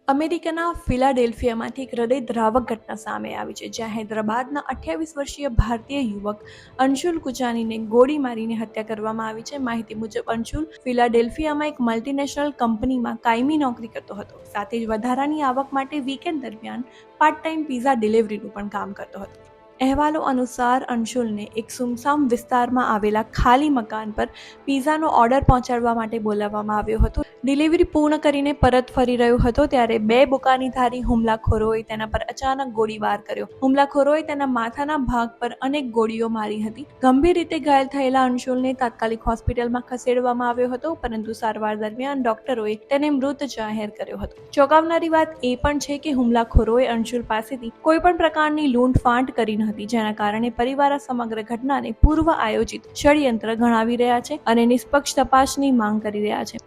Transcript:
અમેરિકાના ફિલાડેલ્ફિયામાંથી એક હૃદયદ્રાવક ઘટના સામે આવી છે, જ્યાં હૈદરાબાદના 28 વર્ષીય ભારતીય યુવક અંશુલ કુચાનીને ગોળી મારીને હત્યા કરવામાં આવી છે. માહિતી મુજબ અંશુલ ફિલાડેલ્ફિયામાં એક મલ્ટીનેશનલ કંપનીમાં કાયમી નોકરી કરતો હતો. સાથે જ વધારાની આવક માટે વીકેન્ડ દરમિયાન પાર્ટ ટાઈમ પિઝા ડિલિવરીનું પણ કામ કરતો હતો. અહેવાલો અનુસાર અંશુલને એક સુમસામ વિસ્તારમાં આવેલા ખાલી મકાન પર પિઝાનો ઓર્ડર પહોંચાડવા માટે બોલાવવામાં આવ્યો હતો. ડિલિવરી પૂર્ણ કરીને પરત ફરી રહ્યો હતો ત્યારે બે બુકાનીધારી હુમલાખોરોએ તેના પર અચાનક ગોળીબાર કર્યો. હુમલાખોરોએ તેના માથાના ભાગ પર અનેક ગોળીઓ મારી હતી. ગંભીર રીતે ઘાયલ થયેલા અંશુલને તાત્કાલિક હોસ્પિટલમાં ખસેડવામાં આવ્યો હતો, પરંતુ સારવાર દરમિયાન ડોક્ટરોએ તેને મૃત જાહેર કર્યો હતો. ચોંકાવનારી વાત એ પણ છે કે હુમલાખોરોએ અંશુલ પાસેથી કોઈપણ પ્રકારની લૂંટફાટ કરી હતી, જેના કારણે પરિવાર સમગ્ર ઘટનાને પૂર્વ આયોજિત ષડયંત્ર ગણાવી રહ્યા છે અને નિષ્પક્ષ તપાસની માંગ કરી રહ્યા છે.